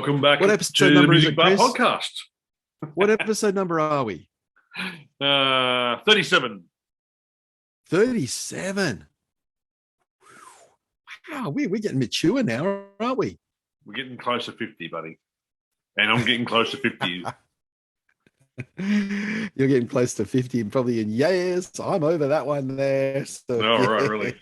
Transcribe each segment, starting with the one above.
Welcome back What to episode the number is Music it, Bar Chris? Podcast. What episode number are we? 37. 37. Wow, we're getting mature now, aren't we? We're getting close to 50, buddy. And I'm getting close to 50. You're getting close to 50 and probably in yes, I'm over that one there. So, All right, really.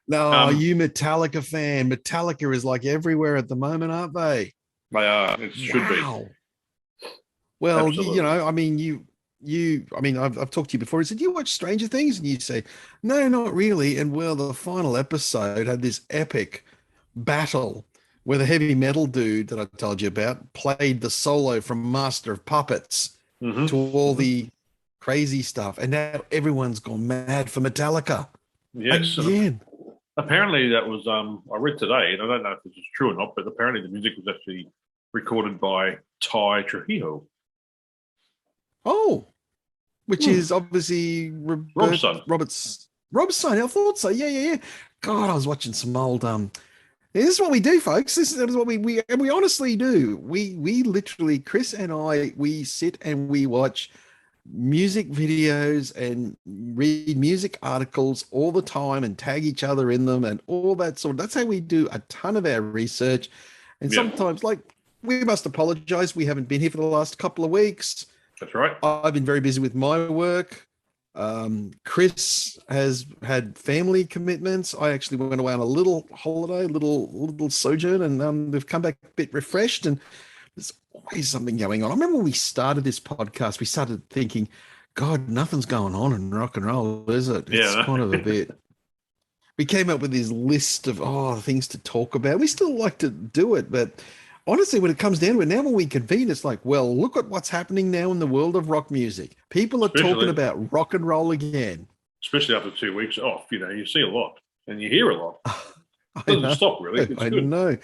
No, you Metallica fan. Metallica is like everywhere at the moment, aren't they? They are. It should be. Wow. Well, Absolutely. I mean, I've talked to you before. I said, you watch Stranger Things? And you say, no, not really. And well, the final episode had this epic battle where the heavy metal dude that I told you about played the solo from Master of Puppets to all the crazy stuff. And now everyone's gone mad for Metallica. Yes. Again. Apparently that was, I read today, and I don't know if this is true or not, but apparently the music was actually recorded by Ty Trujillo. Oh, which is obviously Rob's son. Rob's son. I thought so. Yeah. God, I was watching some old this is what we do, folks. This is what we honestly do. We literally, Chris and I, we sit and we watch music videos and read music articles all the time and tag each other in them and all that sort of. That's how we do a ton of our research. And sometimes, like, we must apologize. We haven't been here for the last couple of weeks. That's right. I've been very busy with my work. Chris has had family commitments. I actually went away on a little holiday, little sojourn, and we've come back a bit refreshed. And there's always something going on. I remember when we started this podcast, we started thinking, God, nothing's going on in rock and roll, is it? It's kind of a bit. We came up with this list of things to talk about. We still like to do it, but honestly, when it comes down to it, now when we convene, it's like, well, look at what's happening now in the world of rock music. People are talking about rock and roll again. Especially after 2 weeks off, you see a lot and you hear a lot. It doesn't stop, really. It's good. Know.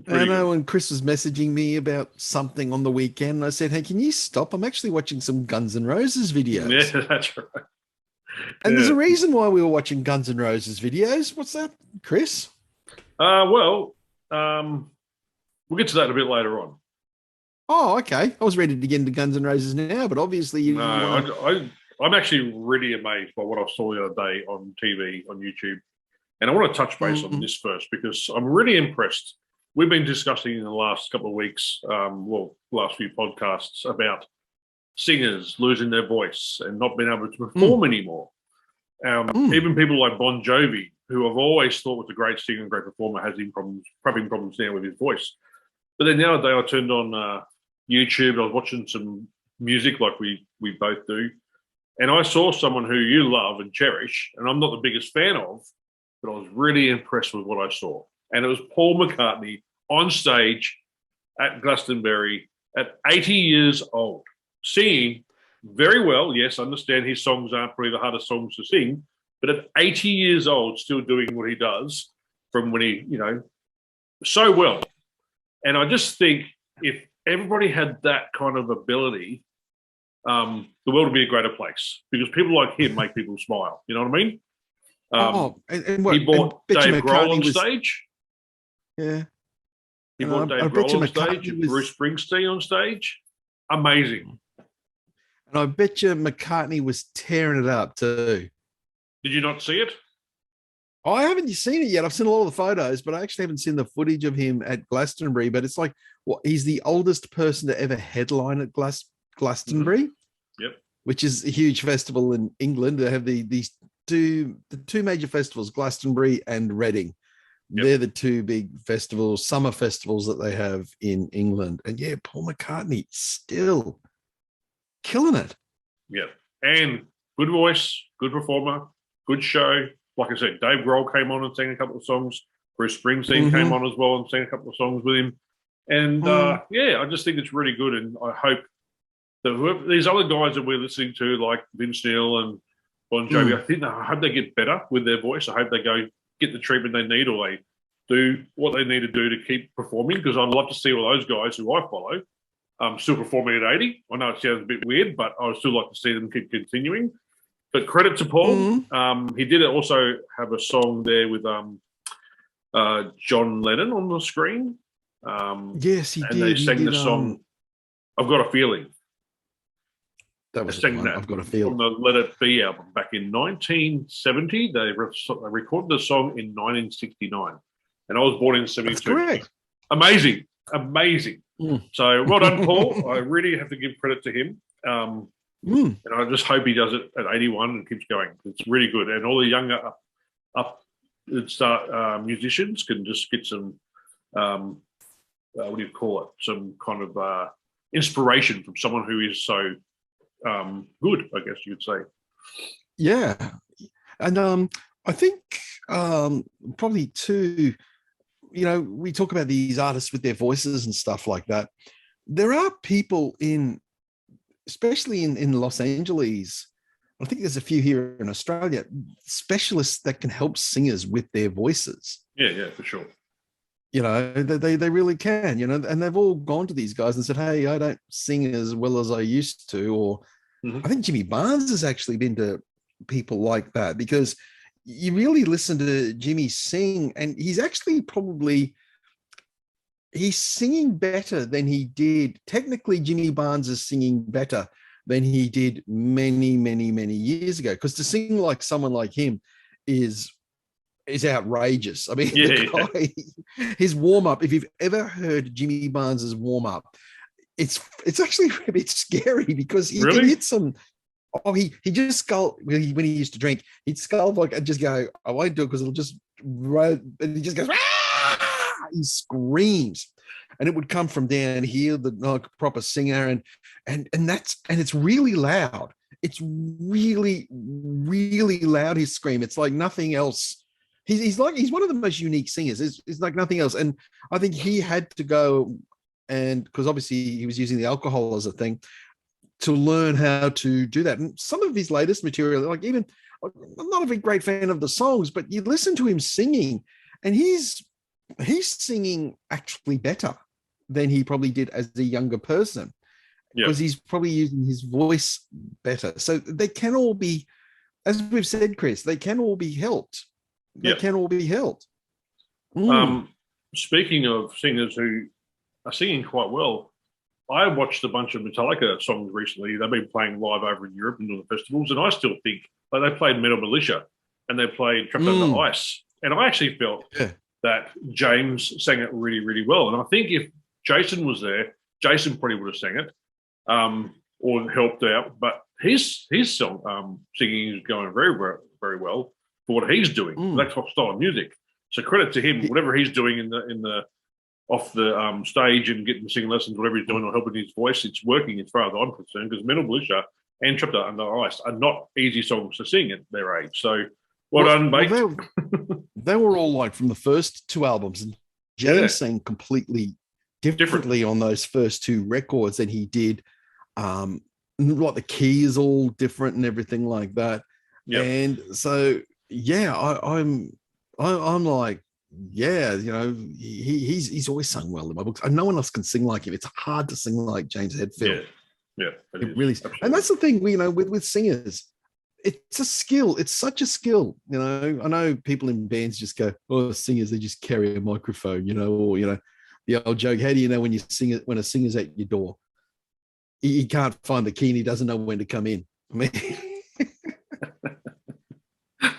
I know when Chris was messaging me about something on the weekend, I said, hey, can you stop? I'm actually watching some Guns N' Roses videos. Yeah, that's right. And there's a reason why we were watching Guns N' Roses videos. What's that, Chris? We'll get to that a bit later on. Oh, okay. I was ready to get into Guns N' Roses now, but obviously I'm actually really amazed by what I saw the other day on TV, on YouTube. And I want to touch base on this first because I'm really impressed. We've been discussing in the last couple of weeks, last few podcasts about singers losing their voice and not being able to perform anymore. Even people like Bon Jovi, who I've always thought was a great singer and great performer, having problems now with his voice. But then the other day I turned on YouTube. I was watching some music like we both do. And I saw someone who you love and cherish, and I'm not the biggest fan of, but I was really impressed with what I saw. And it was Paul McCartney on stage at Glastonbury at 80 years old, singing very well. Yes, I understand his songs aren't probably the hardest songs to sing, but at 80 years old, still doing what he does from when he, so well. And I just think if everybody had that kind of ability, the world would be a greater place because people like him make people smile. You know what I mean? He brought Dave Grohl on stage. Yeah. He brought Dave Grohl on stage and Bruce Springsteen on stage. Amazing. And I bet you McCartney was tearing it up too. Did you not see it? I haven't seen it yet. I've seen a lot of the photos, but I actually haven't seen the footage of him at Glastonbury. But it's like, he's the oldest person to ever headline at Glastonbury. Yep. Which is a huge festival in England. They have the two major festivals, Glastonbury and Reading. Yep. They're the two big festivals, summer festivals that they have in England. And yeah, Paul McCartney still killing it. Yeah. And good voice, good performer, good show. Like I said, Dave Grohl came on and sang a couple of songs. Bruce Springsteen came on as well and sang a couple of songs with him. And I just think it's really good. And I hope that these other guys that we're listening to, like Vince Neil and Bon Jovi, I hope they get better with their voice. I hope they go get the treatment they need or they do what they need to do to keep performing because I'd love to see all those guys who I follow still performing at 80. I know it sounds a bit weird, but I would still like to see them keep continuing. But credit to Paul. He did also have a song there with John Lennon on the screen. Yes, he and did. they He sang did. the song "I've Got a Feeling." That They was the sang one. that I've got a feel. from the Let It Be album back in 1970. They recorded the song in 1969, and I was born in '72. That's correct. Amazing, amazing. Mm. So well done, Paul. I really have to give credit to him. And I just hope he does it at 81 and keeps going. It's really good. And all the younger up start musicians can just get some, what do you call it? Some kind of inspiration from someone who is so good, I guess you'd say. Yeah. And I think probably too, we talk about these artists with their voices and stuff like that. There are people especially in Los Angeles, I think there's a few here in Australia, specialists that can help singers with their voices. Yeah, for sure. They really can, and they've all gone to these guys and said, hey, I don't sing as well as I used to. Or I think Jimmy Barnes has actually been to people like that, because you really listen to Jimmy sing and he's actually he's singing better than he did. Technically, Jimmy Barnes is singing better than he did many, many, many years ago. Because to sing like someone like him is outrageous. I mean, the guy, his warm up. If you've ever heard Jimmy Barnes's warm up, it's actually a bit scary, because he can hit some. Oh, he just skull when he used to drink. He'd skull like and just go, I won't do it because it'll just and he just goes. He screams, and it would come from down here, the proper singer, and it's really loud. It's really, really loud. His scream. It's like nothing else. He's one of the most unique singers. It's like nothing else. And I think he had to go, and because obviously he was using the alcohol as a thing, to learn how to do that. And some of his latest material, like even I'm not a great fan of the songs, but you listen to him singing, and he's singing actually better than he probably did as a younger person, because he's probably using his voice better. So they can all be, as we've said, Chris, they can all be helped. They can all be helped. Speaking of singers who are singing quite well, I watched a bunch of Metallica songs recently. They've been playing live over in Europe and doing the festivals, and I still think they played Metal Militia and they played Trapped Under Ice, and I actually felt that James sang it really, really well. And I think if Jason was there, Jason probably would have sang it or helped out. But his song singing is going very, very well for what he's doing. That style of music. So credit to him. Whatever he's doing in the off the stage and getting singing lessons, whatever he's doing, or helping his voice, it's working as far as I'm concerned. Because Metal Militia and Trapped Under Ice are not easy songs to sing at their age. So well done, mate. They were all like from the first two albums, and James sang completely differently on those first two records than he did. Like the key is all different and everything like that. And so I'm like, he's always sung well in my books, and no one else can sing like him. It's hard to sing like James Hetfield. It really is. And that's the thing, with singers. It's a skill. It's such a skill. I know people in bands just go, "Oh, singers, they just carry a microphone," or the old joke. How do you know when a singer's at your door? He can't find the key and he doesn't know when to come in. I mean,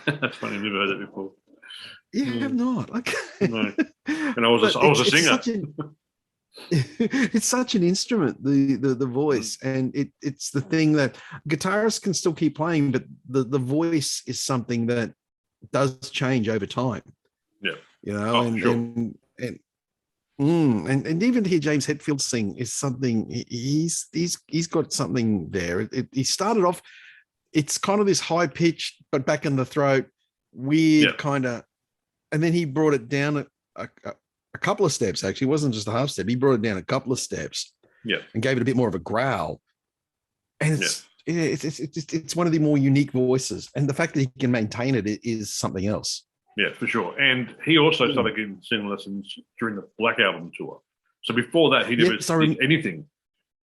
that's funny. I've never heard that before. You have not. Okay. No. And I was a singer. It's such an instrument, the voice, and it's the thing that guitarists can still keep playing, but the voice is something that does change over time. And even to hear James Hetfield sing is something. He's got something there. He started off, it's kind of this high pitched but back in the throat, weird kind of, and then he brought it down a couple of steps. Actually, it wasn't just a half step. He brought it down a couple of steps, and gave it a bit more of a growl. And it's one of the more unique voices, and the fact that he can maintain it is something else. Yeah, for sure. And he also started getting singing lessons during the Black Album tour. So before that, he never did anything.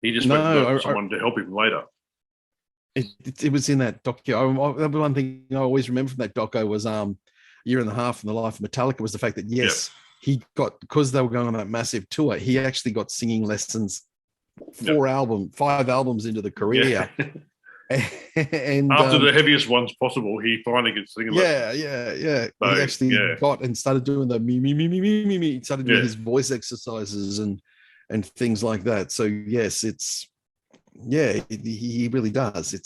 He just went and got someone to help him later. It was in that docu. The one thing I always remember from that doco was year and a half in the life of Metallica was the fact that he got, because they were going on that massive tour, he actually got singing lessons 5 albums into the career. Yeah. And After the heaviest ones possible, he finally gets singing lessons. Yeah. So, He actually got and started doing the me. He started doing his voice exercises and things like that. So yes, he really does. He's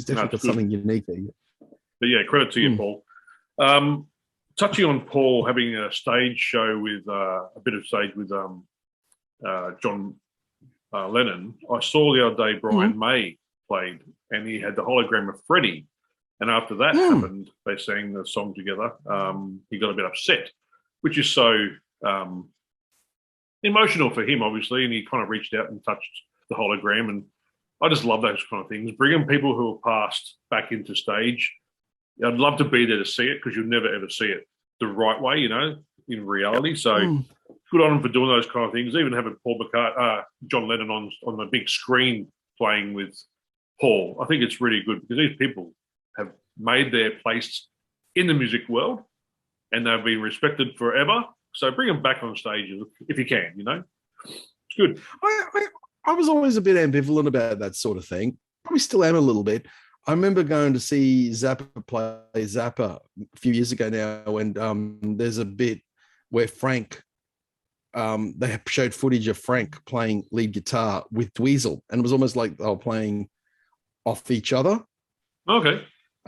definitely got something unique there. But yeah, credit to you, Paul. Touching on Paul having a stage show with a bit of stage with John Lennon, I saw the other day Brian May played, and he had the hologram of Freddie. And after that happened, they sang the song together. He got a bit upset, which is so emotional for him, obviously, and he kind of reached out and touched the hologram. And I just love those kind of things, bringing people who have passed back into stage. I'd love to be there to see it, because you'll never, ever see it the right way, in reality. So good on him for doing those kind of things, even having Paul McCartney, John Lennon on the big screen playing with Paul. I think it's really good, because these people have made their place in the music world and they've been respected forever. So bring them back on stage if you can, It's good. I was always a bit ambivalent about that sort of thing. Probably still am a little bit. I remember going to see Zappa play Zappa a few years ago now, and there's a bit where Frank, they showed footage of Frank playing lead guitar with Dweezil, and it was almost like they were playing off each other. Okay.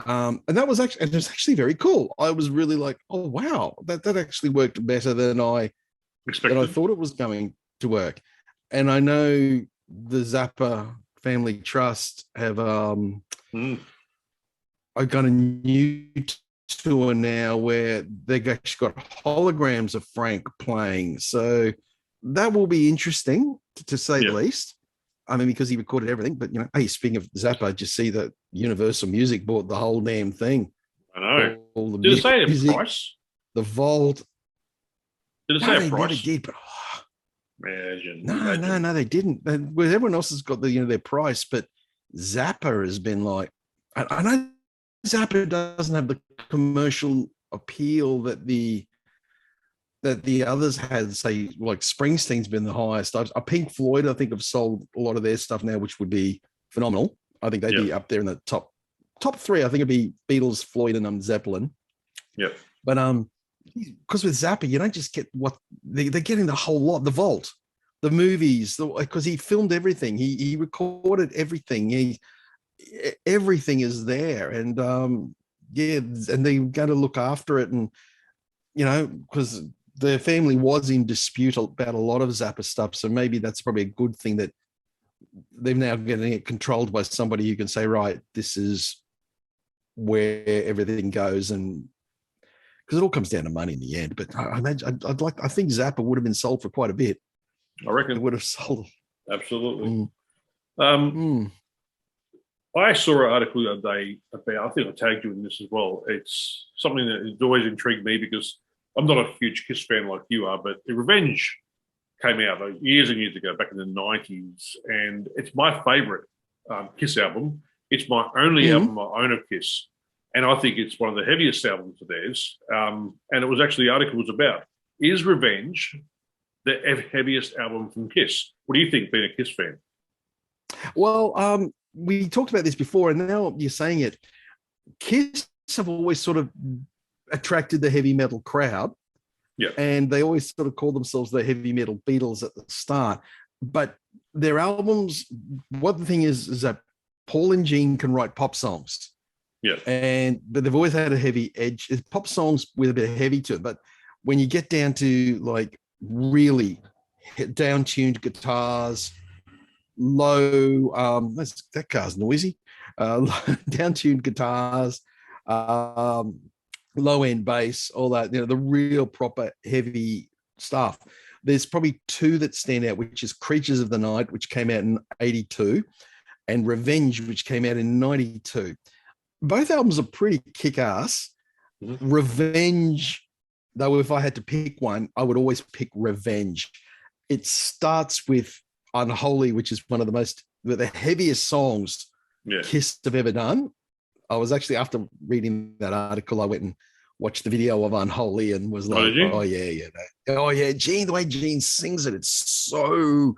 And it was actually very cool. I was really like, oh wow, that actually worked better than I thought it was going to work. And I know the Zappa Family Trust have I've got a new tour now where they've actually got holograms of Frank playing. So that will be interesting, to say the least. I mean, because he recorded everything. But, hey, speaking of Zappa, just see that Universal Music bought the whole damn thing. I know. Did it say a price? The vault. Did it say a price? They never did, but imagine. No, they didn't. Well, everyone else has got their price, but Zappa has been like, I know Zappa doesn't have the commercial appeal that the others had. Say, like Springsteen's been the highest. Pink Floyd, I think, have sold a lot of their stuff now, which would be phenomenal. I think they'd be up there in the top three. I think it'd be Beatles, Floyd, and Zeppelin. Yep. But because with Zappa, you don't just get what they're getting, the whole lot, the vault, the movies, because he filmed everything, he recorded everything, everything is there, and and they're going to look after it, and because the family was in dispute about a lot of Zappa stuff, so maybe that's probably a good thing that they're now getting it controlled by somebody who can say, right, this is where everything goes, and because it all comes down to money in the end. But I imagine I think Zappa would have been sold for quite a bit. I reckon it would have sold. Absolutely. I saw an article the other day about, I think I tagged you in this as well. It's something that has always intrigued me, because I'm not a huge Kiss fan like you are, but the Revenge came out years and years ago, back in the 90s, and it's my favourite Kiss album. It's my only album I own of Kiss, and I think it's one of the heaviest albums of theirs. And it was actually, the article was about, is Revenge the heaviest album from Kiss? What do you think, being a Kiss fan? Well, we talked about this before, and now you're saying it. Kiss have always sort of attracted the heavy metal crowd. Yeah. And they always sort of call themselves the heavy metal Beatles at the start. But their albums, what the thing is that Paul and Gene can write pop songs. Yeah. But they've always had a heavy edge. It's pop songs with a bit of heavy to it. But when you get down to like really down-tuned guitars, low, that car's noisy, down-tuned guitars, low-end bass, all that, the real proper heavy stuff. There's probably two that stand out, which is Creatures of the Night, which came out in 82, and Revenge, which came out in 92. Both albums are pretty kick-ass. Mm-hmm. Revenge, though, if I had to pick one, I would always pick Revenge. It starts with Unholy, which is one of the heaviest songs Kiss have ever done. I was actually, after reading that article, I went and watched the video of Unholy and was Oh, like, did you? oh yeah, oh yeah, Gene, the way Gene sings it, it's so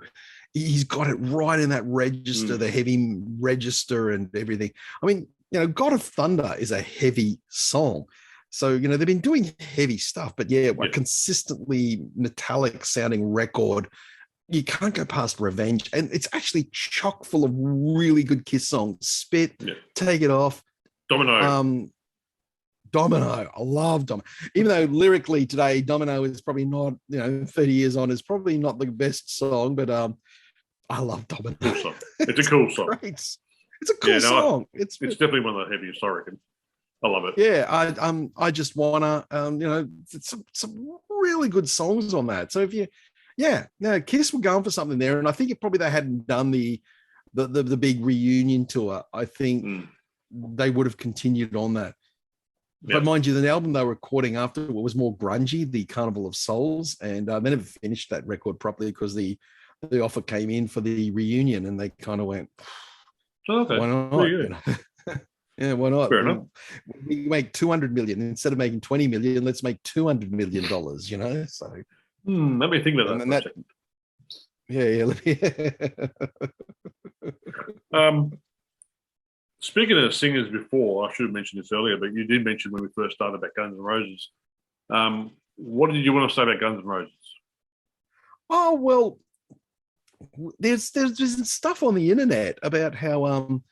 he's got it right in that register, the heavy register and everything. I mean, God of Thunder is a heavy song. So, they've been doing heavy stuff, but a consistently metallic sounding record. You can't go past Revenge. And it's actually chock full of really good Kiss songs. Spit, Take It Off. Domino. Domino. I love Domino. Even though lyrically today, Domino is probably not, 30 years on, is probably not the best song, but I love Domino. Cool song. It's a cool song. Great. It's a cool song. It's definitely one of the heaviest, I reckon. I love it. Yeah, I just wanna, some really good songs on that. So if you, Kiss were going for something there, and I think probably they hadn't done the big reunion tour. I think they would have continued on that. But mind you, the album they were recording after was more grungy, the Carnival of Souls, and they never finished that record properly because the offer came in for the reunion, and they kind of went, okay. Why not? Yeah, why not? Fair enough. We make 200 million instead of making 20 million. Let's make $200 million. So let me think about that. Speaking of singers before, I should have mentioned this earlier, but you did mention when we first started about Guns N' Roses. What did you want to say about Guns N' Roses? Oh well, there's stuff on the internet about how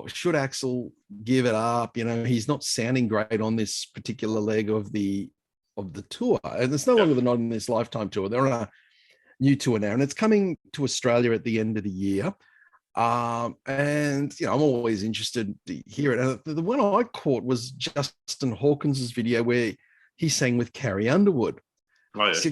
should Axl give it up? He's not sounding great on this particular leg of the tour, and it's no longer the Not in This Lifetime tour. They're on a new tour now, and it's coming to Australia at the end of the year. And I'm always interested to hear it. And the one I caught was Justin Hawkins' video where he sang with Carrie Underwood.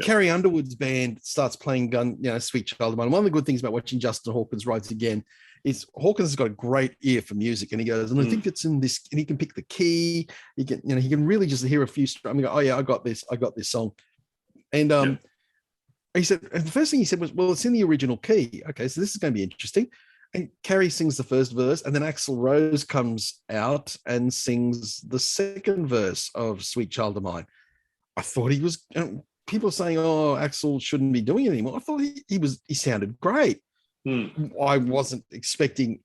Carrie Underwood's band starts playing Sweet Child of Mine. One of the good things about watching Justin Hawkins Rides Again is Hawkins has got a great ear for music, and he goes, and I think it's in this, and he can pick the key. He can really just hear a few strums and go, oh yeah, I got this song. And he said, and the first thing he said was, well, it's in the original key. Okay, so this is going to be interesting. And Carrie sings the first verse, and then Axl Rose comes out and sings the second verse of Sweet Child of Mine. I thought he was, people are saying, oh, Axl shouldn't be doing it anymore. I thought he sounded great. I was expecting,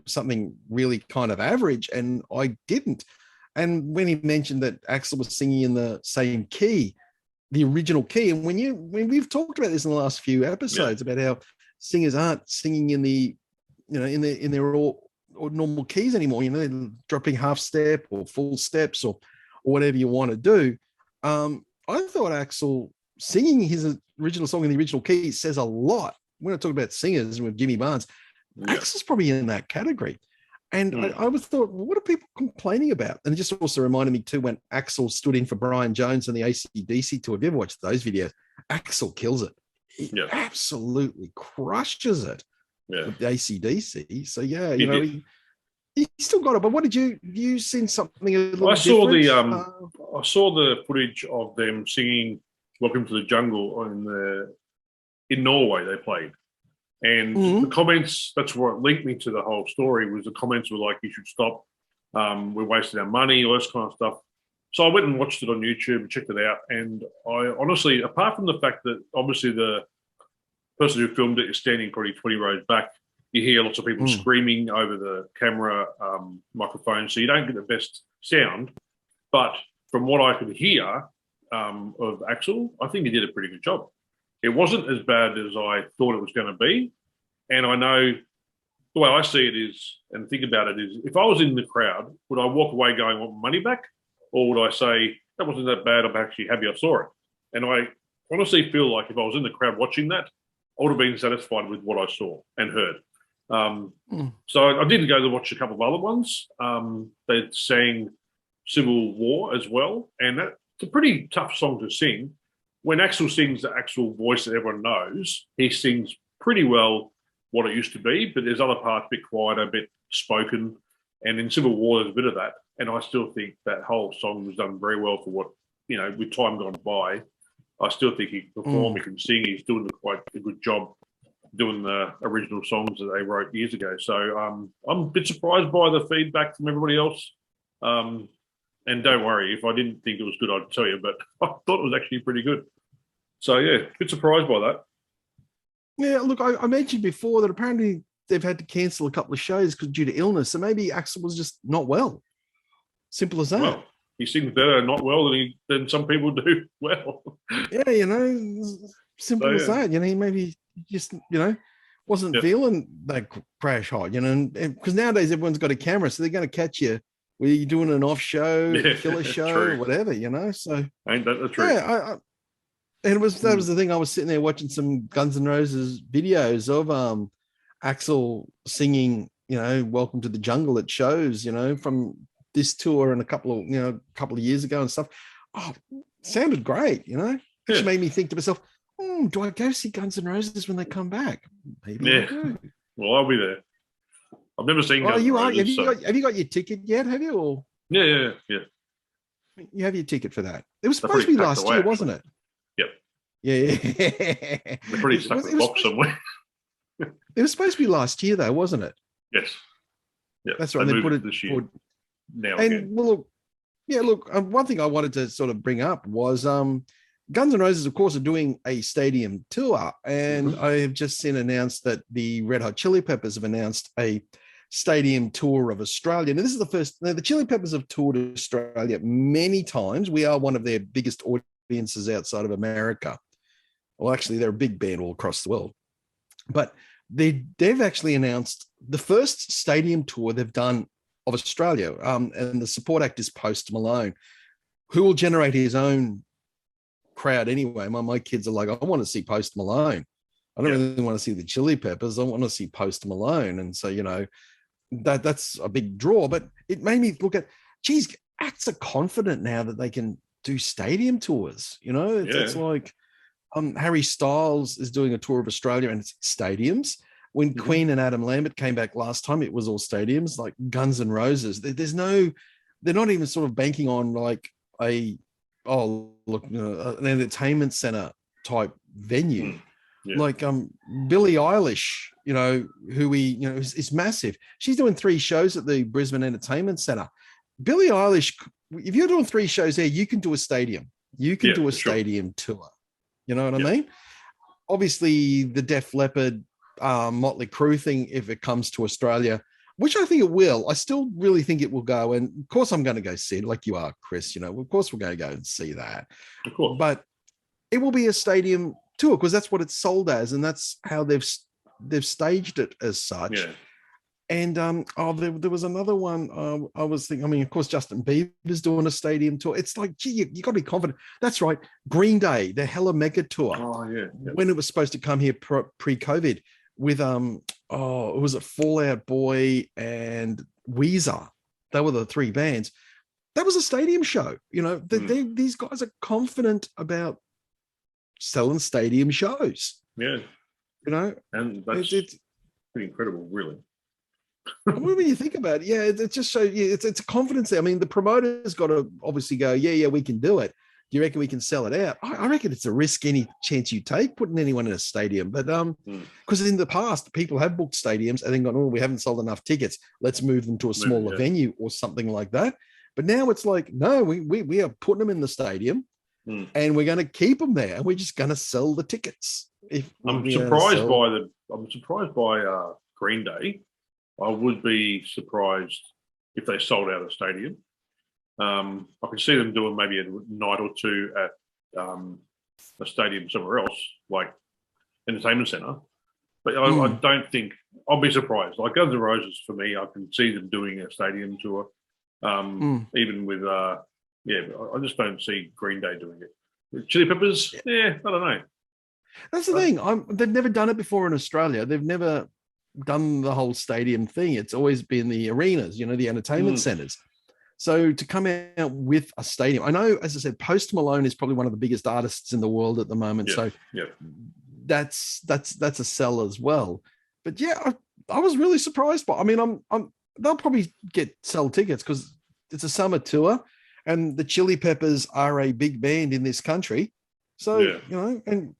something really kind of average, and I didn't. And when he mentioned that Axl was singing in the same key, the original key, and when we've talked about this in the last few episodes about how singers aren't singing in the, in their all normal keys anymore. They're dropping half step or full steps or whatever you want to do. I thought Axl singing his original song in the original key says a lot. When I talk about singers with Jimmy Barnes, Axl's probably in that category. And I was thought, what are people complaining about? And it just also reminded me too when Axl stood in for Brian Jones on the AC/DC tour. Have you ever watched those videos? Axl kills it. He absolutely crushes it with the AC/DC. So he still got it. But what did you seen something a little different? I saw the footage of them singing "Welcome to the Jungle" in Norway. They played, and the comments. That's what linked me to the whole story. Was the comments were like, "You should stop. We're wasting our money," all this kind of stuff. So I went and watched it on YouTube and checked it out. And I honestly, apart from the fact that obviously the person who filmed it is standing probably 20 rows back, you hear lots of people screaming over the camera microphone, so you don't get the best sound. But from what I could hear of Axl, I think he did a pretty good job. It wasn't as bad as I thought it was going to be. And I know the way I see it is, and think about it is, if I was in the crowd, would I walk away going, I want my money back? Or would I say, that wasn't that bad, I'm actually happy I saw it? And I honestly feel like if I was in the crowd watching that, I would have been satisfied with what I saw and heard. So I did go to watch a couple of other ones. They sang Civil War as well, and that's a pretty tough song to sing. When Axl sings the actual voice that everyone knows, he sings pretty well what it used to be, but there's other parts a bit quieter, a bit spoken. And in Civil War, there's a bit of that. And I still think that whole song was done very well for what, with time gone by. I still think he can perform, he can sing, he's doing quite a good job doing the original songs that they wrote years ago. So I'm a bit surprised by the feedback from everybody else. And And don't worry, if I didn't think it was good, I'd tell you. But I thought it was actually pretty good. So yeah, bit surprised by that. Yeah, look, I mentioned before that apparently they've had to cancel a couple of shows due to illness. So maybe Axl was just not well. Simple as that. Well, he seems better not well than some people do well. Yeah, simple as that. He maybe just wasn't feeling that crash hot. Because nowadays everyone's got a camera, so they're going to catch you whether you're doing an off show, killer show, or whatever. So ain't that the truth? Yeah, and that was the thing. I was sitting there watching some Guns N' Roses videos of Axl singing, "Welcome to the Jungle" at shows, from this tour and a couple of years ago and stuff. Oh, sounded great, Which made me think to myself, do I go see Guns N' Roses when they come back? Maybe I do. Well, I'll be there. I've never seen Guns N' Roses. Have you got your ticket yet? Have you? Or yeah. You have your ticket for that. It was supposed to be last year, wasn't it? Yep. Yeah. They're pretty stuck in the box somewhere. It was supposed to be last year, though, wasn't it? Yes. Yeah. That's right. They put it this year. Now and again. well, look. One thing I wanted to sort of bring up was Guns N' Roses, of course, are doing a stadium tour, and I have just seen announced that the Red Hot Chili Peppers have announced a stadium tour of Australia. Now, this is the first. Now, the Chili Peppers have toured Australia many times. We are one of their biggest audiences outside of America. Well, actually, they're a big band all across the world, but they've actually announced the first stadium tour they've done of Australia, and the support act is Post Malone, who will generate his own crowd anyway. My kids are like, I want to see Post Malone. I don't really want to see the Chili Peppers. I want to see Post Malone. And so, that's a big draw. But it made me look at, geez, acts are confident now that they can do stadium tours. It's like Harry Styles is doing a tour of Australia and it's stadiums. When Queen and Adam Lambert came back last time, it was all stadiums, like Guns N' Roses. They're not even sort of banking on like an entertainment center type venue. Like Billie Eilish, who is massive. She's doing 3 shows at the Brisbane Entertainment Center. Billie Eilish, if you're doing 3 shows there, you can do a stadium. You can do a stadium tour. You know what I mean? Obviously, the Def Leppard, Motley Crue thing, if it comes to Australia, which I think it will. I still really think it will go. And of course, I'm going to go see it like you are, Chris. Of course, we're going to go and see that. Of course. But it will be a stadium tour because that's what it's sold as. And that's how they've staged it as such. Yeah. And there was another one. I was thinking, of course, Justin Bieber's doing a stadium tour. It's like, gee, you got to be confident. That's right. Green Day, the Hella Mega Tour. Oh, yeah. When it was supposed to come here pre-COVID with, was it Fall Out Boy and Weezer? They were the 3 bands. That was a stadium show. These guys are confident about selling stadium shows. Yeah. And that's it's pretty incredible, really. When you think about it, it just shows you it's a confidence there. I mean, the promoter's got to obviously go, we can do it. Do you reckon we can sell it out? I reckon it's a risk any chance you take putting anyone in a stadium. But because in the past, people have booked stadiums and then gone, we haven't sold enough tickets. Let's move them to a smaller venue or something like that. But now it's like, no, we are putting them in the stadium and we're going to keep them there and we're just going to sell the tickets. I'm surprised by Green Day. I would be surprised if they sold out a stadium. I could see them doing maybe a night or 2 at a stadium somewhere else, like Entertainment Centre. But I don't think I'll be surprised. Like Guns N' Roses, for me, I can see them doing a stadium tour. Even with I just don't see Green Day doing it. Chili Peppers, I don't know. That's the thing. They've never done it before in Australia. They've never done the whole stadium thing. It's always been the arenas, the entertainment centers. So to come out with a stadium, I know, as I said, Post Malone is probably one of the biggest artists in the world at the moment. That's a sell as well. But I was really surprised by. I mean, they'll probably sell tickets because it's a summer tour, and the Chili Peppers are a big band in this country. So and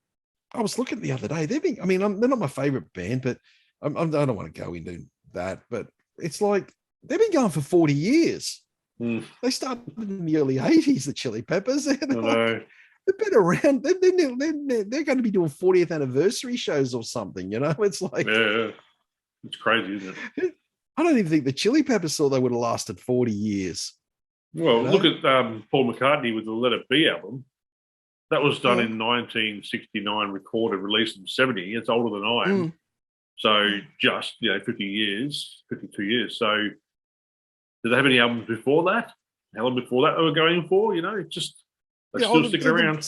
I was looking the other day. They're not my favorite band, but I don't want to go into that. But it's like they've been going for 40 years. Mm. They started in the early 80s, the Chili Peppers. I know. They've been around. They're going to be doing 40th anniversary shows or something. It's like, Yeah, it's crazy, isn't it? I don't even think the Chili Peppers thought they would have lasted 40 years. Well, look at Paul McCartney with the Let It Be album. That was done in 1969, recorded, released in 70. It's older than I am. So just, 50 years, 52 years. So did they have any albums before that? How long before that they were going for? It's just, they're still sticking around.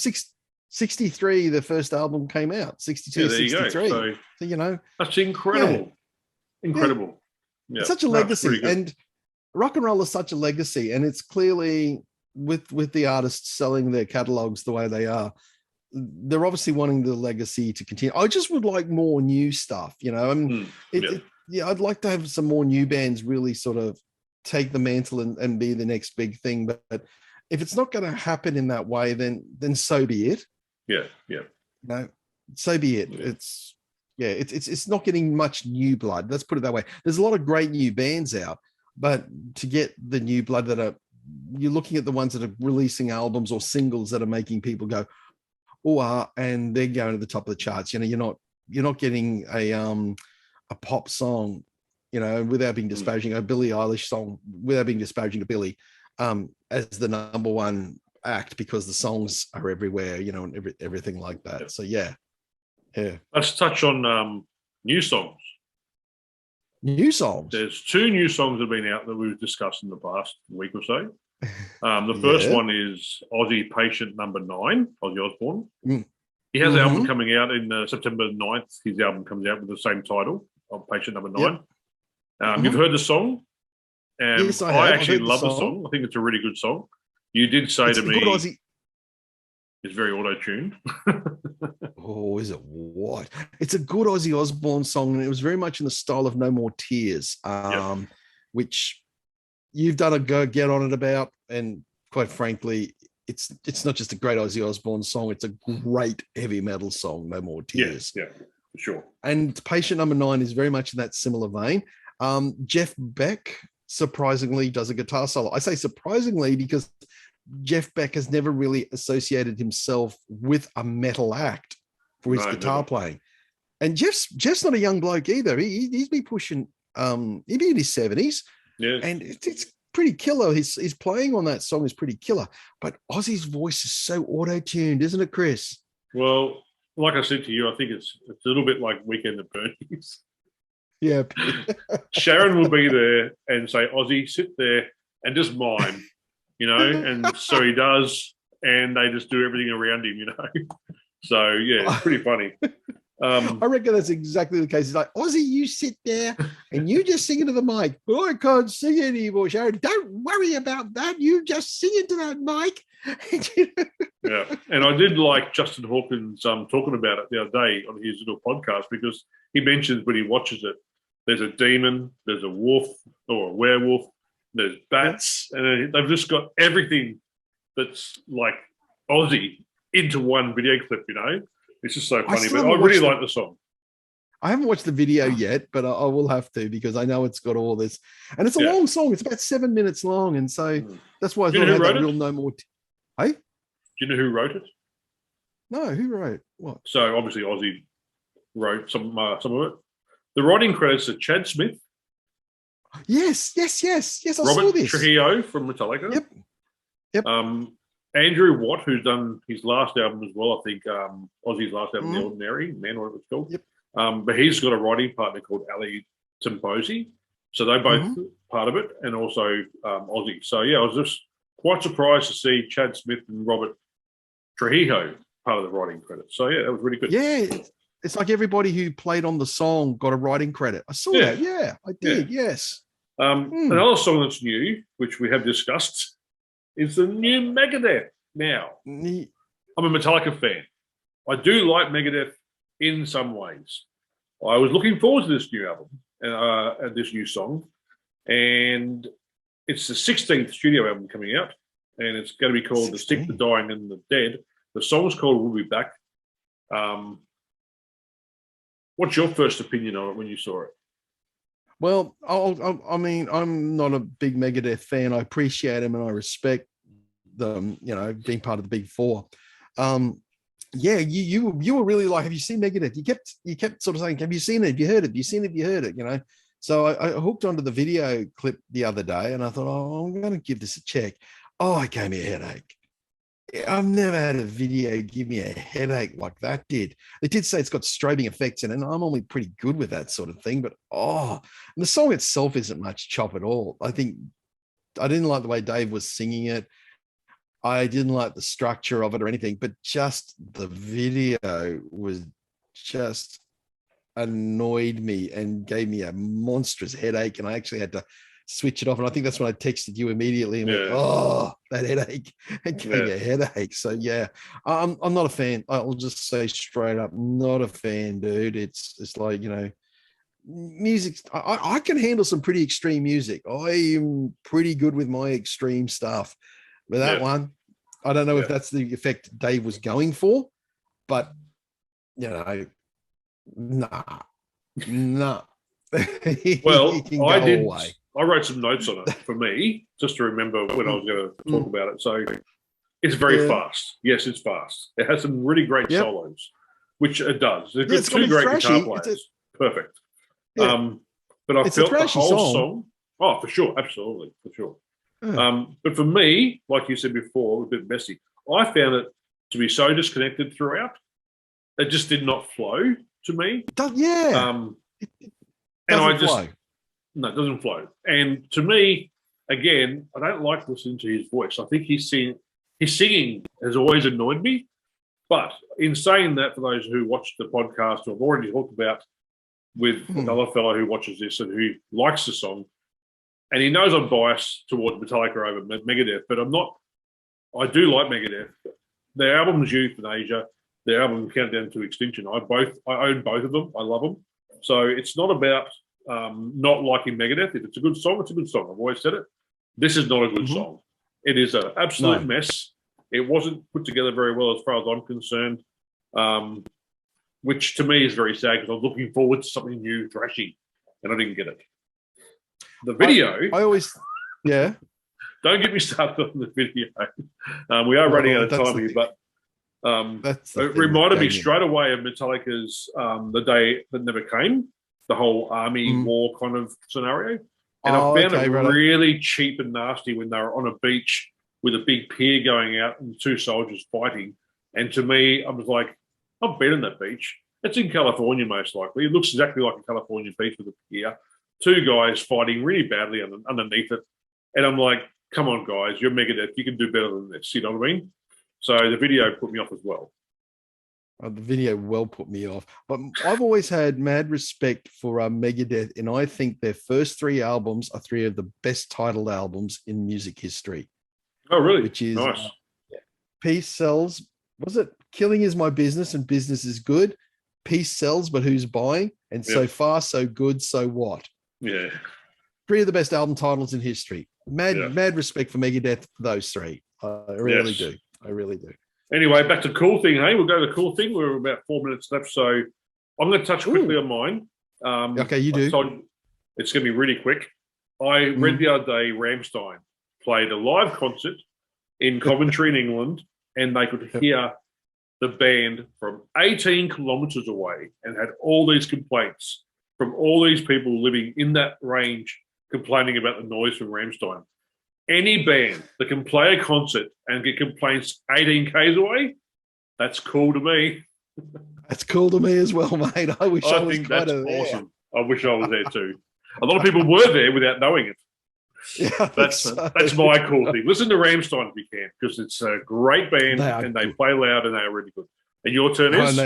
63, the first album came out. 62, 63. So, that's incredible. Yeah. Incredible. Yeah. It's such a legacy. And rock and roll is such a legacy. And it's clearly with the artists selling their catalogs the way they are, they're obviously wanting the legacy to continue. I just would like more new stuff, I'd like to have some more new bands really sort of take the mantle and be the next big thing. But if it's not going to happen in that way, then so be it. Yeah. So be it. Yeah. It's not getting much new blood. Let's put it that way. There's a lot of great new bands out, but to get the new blood you're looking at the ones that are releasing albums or singles that are making people go, and they're going to the top of the charts. You're not getting a pop song, without being disparaging, a Billie Eilish song, without being disparaging to Billie, as the number one act, because the songs are everywhere, and everything like that. So yeah. Let's touch on new songs. New songs. There's 2 new songs that have been out that we've discussed in the past week or so. The first one is Ozzy Patient number 9, Ozzy Osbourne. He has an album coming out in September 9th. His album comes out with the same title of Patient number 9. You've heard the song? Yes, I actually love the song. I think it's a really good song. You did say to me it's very auto-tuned. Oh, is it what? It's a good Ozzy Osbourne song, and it was very much in the style of No More Tears, which you've done a get on it about, and quite frankly, it's not just a great Ozzy Osbourne song, it's a great heavy metal song, No More Tears. Yeah, for sure. And Patient number 9 is very much in that similar vein. Jeff Beck surprisingly does a guitar solo. I say surprisingly because Jeff Beck has never really associated himself with a metal act for his guitar playing. And Jeff's not a young bloke either. He's been pushing, he'd be in his 70s. Yeah. And it's pretty killer. His playing on that song is pretty killer. But Ozzy's voice is so auto-tuned, isn't it, Chris? Well, like I said to you, I think it's a little bit like Weekend at Bernie's. Yeah. Sharon will be there and say, Ozzy, sit there and just mime, and so he does, and they just do everything around him, So, yeah, it's pretty funny. I reckon that's exactly the case. It's like, Ozzy, you sit there and you just sing into the mic. Oh, I can't sing anymore, Sharon. Don't worry about that. You just sing into that mic. Yeah, and I did like Justin Hawkins talking about it the other day on his little podcast, because he mentions when he watches it, there's a demon, there's a wolf or a werewolf, there's bats, and they've just got everything that's like Ozzy into one video clip, It's just so funny, but I really like the song. I haven't watched the video yet, but I will have to, because I know it's got all this. And it's a long song. It's about 7 minutes long. And so that's why I thought I had that real No More. Hey? Do you know who wrote it? No, who wrote what? So obviously Ozzy wrote some of it. The writing credits are Chad Smith. Yes. I saw Robert this. Trujillo from Metallica. Yep. Andrew Watt, who's done his last album as well, I think Ozzy's last album, The Ordinary Man, or what it's called. Yep. But he's got a writing partner called Ali Timposi. So they're both part of it, and also Ozzy. So, yeah, I was just quite surprised to see Chad Smith and Robert Trujillo part of the writing credits. So, yeah, that was really good. Yeah, it's like everybody who played on the song got a writing credit. I saw that. Yeah, I did. Yeah. Yes. Another song that's new, which we have discussed, is the new Megadeth now. I'm a Metallica fan. I do like Megadeth in some ways. I was looking forward to this new album and this new song, and it's the 16th studio album coming out, and it's going to be called 16. The Stick, the Dying, and the Dead. The song's called We'll Be Back. What's your first opinion on it when you saw it? Well, I mean, I'm not a big Megadeth fan. I appreciate them and I respect them, being part of the big four. Yeah, you were really like, have you seen Megadeth? You kept sort of saying, have you seen it? Have you heard it? Have you seen it? Have you heard it? So I hooked onto the video clip the other day and I thought, oh, I'm going to give this a check. Oh, it gave me a headache. I've never had a video give me a headache like that did. They did say it's got strobing effects in it, and I'm only pretty good with that sort of thing. But and the song itself isn't much chop at all. I think I didn't like the way Dave was singing it. I didn't like the structure of it or anything, but just the video was just annoyed me and gave me a monstrous headache. And I actually had to switch it off. And I think that's when I texted you immediately and went, oh, that headache. It gave me a headache. So yeah, I'm not a fan. I'll just say straight up, not a fan, dude. It's like, music. I can handle some pretty extreme music. I am pretty good with my extreme stuff. But that one, I don't know if that's the effect Dave was going for, but nah. Well, I did. Away. I wrote some notes on it for me, just to remember when I was going to talk about it. So it's very fast. Yes, it's fast. It has some really great solos, which it does. It's two great guitar players. Perfect. Yeah. But I felt the whole song. Oh, for sure. Absolutely. For sure. But for me, like you said before, a bit messy. I found it to be so disconnected throughout. It just did not flow to me. It doesn't flow. And to me, again, I don't like listening to his voice. I think his singing has always annoyed me. But in saying that, for those who watch the podcast, or I've already talked about with another fellow who watches this and who likes the song, and he knows I'm biased towards Metallica over Megadeth, but I'm not. I do like Megadeth. Their albums, Euthanasia, their album Countdown to Extinction, I own both of them. I love them. So it's not about not liking Megadeth. If it's a good song, it's a good song. I've always said it. This is not a good song. It is an absolute mess. It wasn't put together very well as far as I'm concerned, which to me is very sad because I was looking forward to something new, thrashy, and I didn't get it. The video. I always, Don't get me started on the video. We are running out of time here, but it reminded me straight away of Metallica's "The Day That Never Came," the whole army war kind of scenario. And I found it really cheap and nasty when they were on a beach with a big pier going out and two soldiers fighting. And to me, I was like, I've been on that beach. It's in California, most likely. It looks exactly like a California beach with a pier. Two guys fighting really badly underneath it. And I'm like, come on, guys, you're Megadeth. You can do better than this. You know what I mean? So the video put me off as well. The video well put me off. But I've always had mad respect for Megadeth, and I think their first three albums are three of the best titled albums in music history. Oh, really? Which is nice. Peace Sells. Was it Killing Is My Business and Business Is Good? Peace Sells, but who's buying? And So Far, So Good, So What? Yeah. Three of the best album titles in history. Mad respect for Megadeth for those three. I really do. I really do. Anyway, back to cool thing, hey? We'll go to the cool thing. We're about 4 minutes left, so I'm going to touch quickly on mine. Okay, you do. It's going to be really quick. I read the other day Rammstein played a live concert in Coventry in England, and they could hear the band from 18 kilometres away and had all these complaints from all these people living in that range complaining about the noise from Rammstein. Any band that can play a concert and get complaints 18 k's away, that's cool to me. That's cool to me as well, mate. I wish I was think that's awesome. I wish I was there too. A lot of people were there without knowing it. Yeah, that's my cool thing. Listen to Rammstein if you can, because it's a great band and they play loud and they are really good. And your turn is?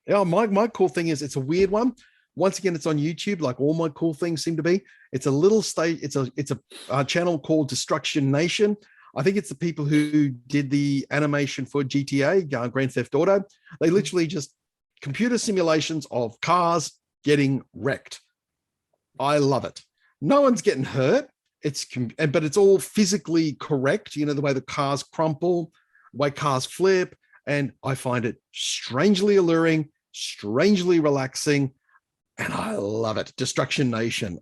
My cool thing is it's a weird one. Once again, it's on YouTube, like all my cool things seem to be. It's a little state. It's a channel called Destruction Nation. I think it's the people who did the animation for GTA, Grand Theft Auto. They literally just computer simulations of cars getting wrecked. I love it. No one's getting hurt. But it's all physically correct. You know, the way the cars crumple, the way cars flip. And I find it strangely alluring, strangely relaxing. and I love it. Destruction Nation.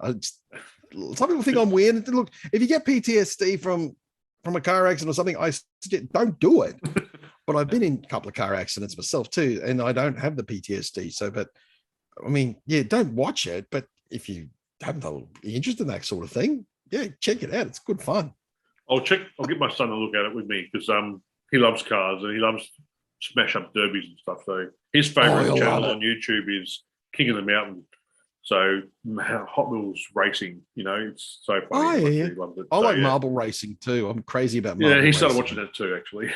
Some people think I'm weird. Look, if you get PTSD from a car accident or something, I suggest don't do it. But I've been in a couple of car accidents myself too, and I don't have the PTSD. So, but I mean, yeah, don't watch it. But if you have no interest in that sort of thing, yeah, check it out. It's good fun. I'll get my son to look at it with me because he loves cars and he loves smash up derbies and stuff. So his favorite channel on YouTube is King of the Mountain. So Hot Wheels racing, it's so funny. Oh, yeah. He loves it. I like marble racing too. I'm crazy about marble. Yeah, he started watching that too, actually.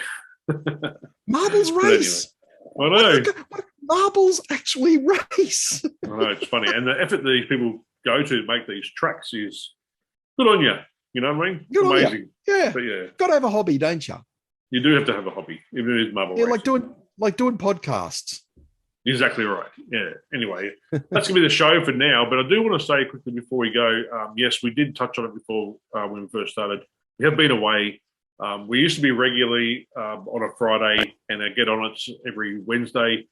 Marbles race. Anyway, I know. What marbles actually race. I know, it's funny. And the effort that these people go to make these tracks is good on you. You know what I mean? Good amazing. Yeah. But yeah. Got to have a hobby, don't you? You do have to have a hobby, even if it's marble racing. like doing podcasts. Exactly right. Yeah. Anyway, that's going to be the show for now. But I do want to say quickly before we go, yes, we did touch on it before when we first started. We have been away. We used to be regularly on a Friday and I get on it every Wednesday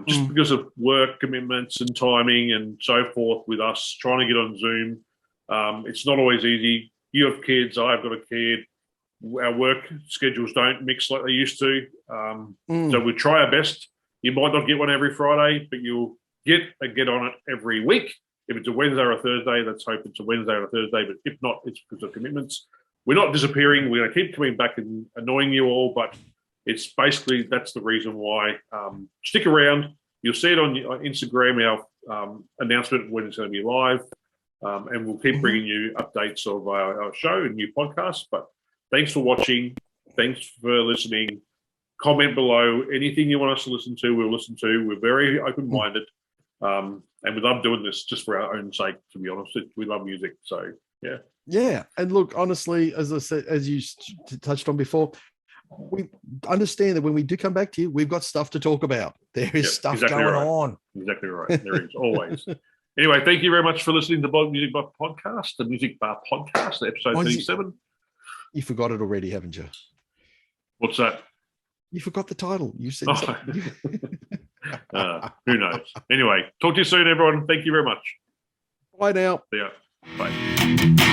just because of work commitments and timing and so forth with us trying to get on Zoom. It's not always easy. You have kids. I've got a kid. Our work schedules don't mix like they used to. So we try our best. You might not get one every Friday, but you'll get on it every week. If it's a Wednesday or a Thursday, let's hope it's a Wednesday or a Thursday. But if not, it's because of commitments. We're not disappearing. We're going to keep coming back and annoying you all, but it's basically that's the reason why. Stick around. You'll see it on Instagram, our announcement when it's going to be live, and we'll keep bringing you updates of our show and new podcasts. But thanks for watching. Thanks for listening. Comment below anything you want us to listen to. We'll listen to. We're very open-minded, and we love doing this just for our own sake. To be honest, we love music, so yeah. Yeah, and look, honestly, as I said, as you touched on before, we understand that when we do come back to you, we've got stuff to talk about. There is stuff going on. Exactly right. There is always. Anyway, thank you very much for listening to the Music Bar Podcast, the Music Bar Podcast, episode 37. You forgot it already, haven't you? What's that? You forgot the title. You said something. Who knows? Anyway, talk to you soon, everyone. Thank you very much. Bye now. See ya. Bye.